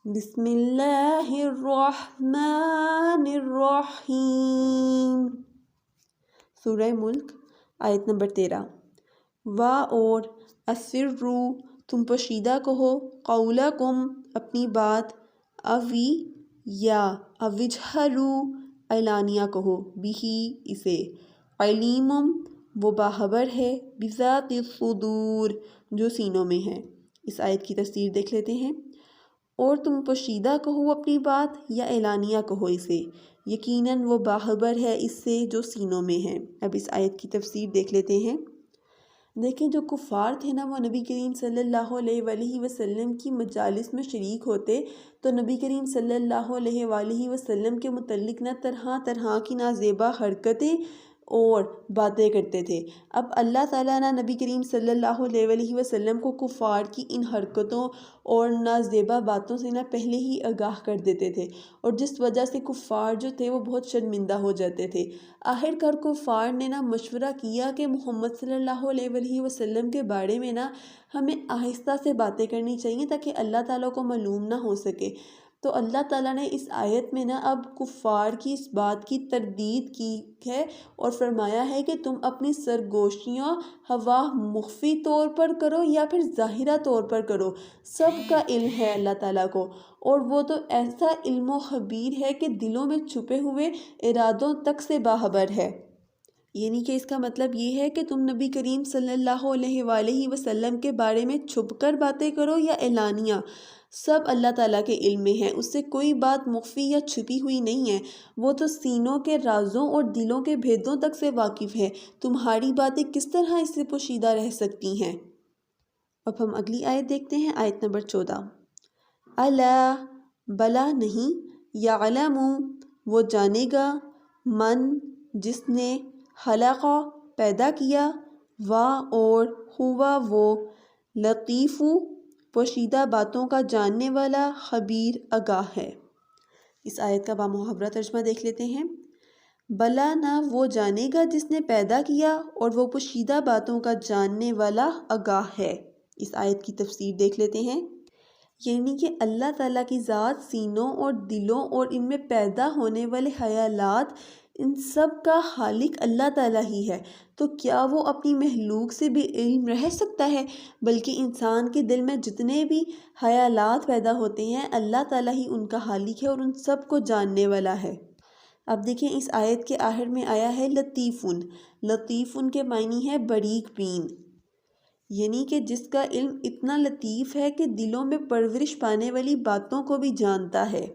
بسم اللہ الرحمن الرحیم۔ سورہ ملک آیت نمبر 13۔ اور اسروا تم پوشیدہ کہو، قولکم اپنی بات، اوی یا اوجہروا اعلانیہ کہو، بہی اسے، علیم وہ باخبر ہے، بذات الصدور جو سینوں میں ہے۔ اس آیت کی تفسیر دیکھ لیتے ہیں۔ اور تم پوشیدہ کہو اپنی بات یا اعلانیہ کہو اسے، یقیناً وہ باخبر ہے اس سے جو سینوں میں ہے۔ اب اس آیت کی تفسیر دیکھ لیتے ہیں۔ دیکھیں جو کفار تھے نا، وہ نبی کریم صلی اللہ علیہ وآلہ وسلم کی مجالس میں شریک ہوتے تو نبی کریم صلی اللہ علیہ وآلہ وسلم کے متعلق نہ طرح طرح کی نازیبا حرکتیں اور باتیں کرتے تھے۔ اب اللہ تعالیٰ نے نبی کریم صلی اللہ علیہ وآلہ وسلم کو کفار کی ان حرکتوں اور نازیبا باتوں سے نہ پہلے ہی آگاہ کر دیتے تھے، اور جس وجہ سے کفار جو تھے وہ بہت شرمندہ ہو جاتے تھے۔ آخر کار کفار نے نہ مشورہ کیا کہ محمد صلی اللہ علیہ وآلہ وسلم کے بارے میں نہ ہمیں آہستہ سے باتیں کرنی چاہیے تاکہ اللہ تعالیٰ کو معلوم نہ ہو سکے۔ تو اللہ تعالیٰ نے اس آیت میں اب کفار کی اس بات کی تردید کی ہے اور فرمایا ہے کہ تم اپنی سرگوشیاں خواہ مخفی طور پر کرو یا پھر ظاہرہ طور پر کرو، سب کا علم ہے اللہ تعالیٰ کو، اور وہ تو ایسا علم و خبیر ہے کہ دلوں میں چھپے ہوئے ارادوں تک سے باخبر ہے۔ یعنی کہ اس کا مطلب یہ ہے کہ تم نبی کریم صلی اللہ علیہ وآلہ وسلم کے بارے میں چھپ کر باتیں کرو یا اعلانیہ، سب اللہ تعالیٰ کے علم میں ہے، اس سے کوئی بات مخفی یا چھپی ہوئی نہیں ہے۔ وہ تو سینوں کے رازوں اور دلوں کے بھیدوں تک سے واقف ہے، تمہاری باتیں کس طرح اس سے پوشیدہ رہ سکتی ہیں۔ اب ہم اگلی آیت دیکھتے ہیں، آیت نمبر 14۔ الا بلا نہیں، یعلم وہ جانے گا، من جس نے، خلق پیدا کیا، اور ہوا وہ، لطیف پوشیدہ باتوں کا جاننے والا، خبیر آگاہ ہے۔ اس آیت کا بامحاورہ ترجمہ دیکھ لیتے ہیں۔ بلا نہ وہ جانے گا جس نے پیدا کیا، اور وہ پوشیدہ باتوں کا جاننے والا آگاہ ہے۔ اس آیت کی تفسیر دیکھ لیتے ہیں۔ یعنی کہ اللہ تعالیٰ کی ذات سینوں اور دلوں اور ان میں پیدا ہونے والے خیالات، ان سب کا خالق اللہ تعالیٰ ہی ہے، تو کیا وہ اپنی مخلوق سے بھی علم رہ سکتا ہے؟ بلکہ انسان کے دل میں جتنے بھی خیالات پیدا ہوتے ہیں، اللہ تعالیٰ ہی ان کا خالق ہے اور ان سب کو جاننے والا ہے۔ اب دیکھیں اس آیت کے آخر میں آیا ہے لطیفن۔ لطیفن کے معنی ہے باریک بین، یعنی کہ جس کا علم اتنا لطیف ہے کہ دلوں میں پرورش پانے والی باتوں کو بھی جانتا ہے۔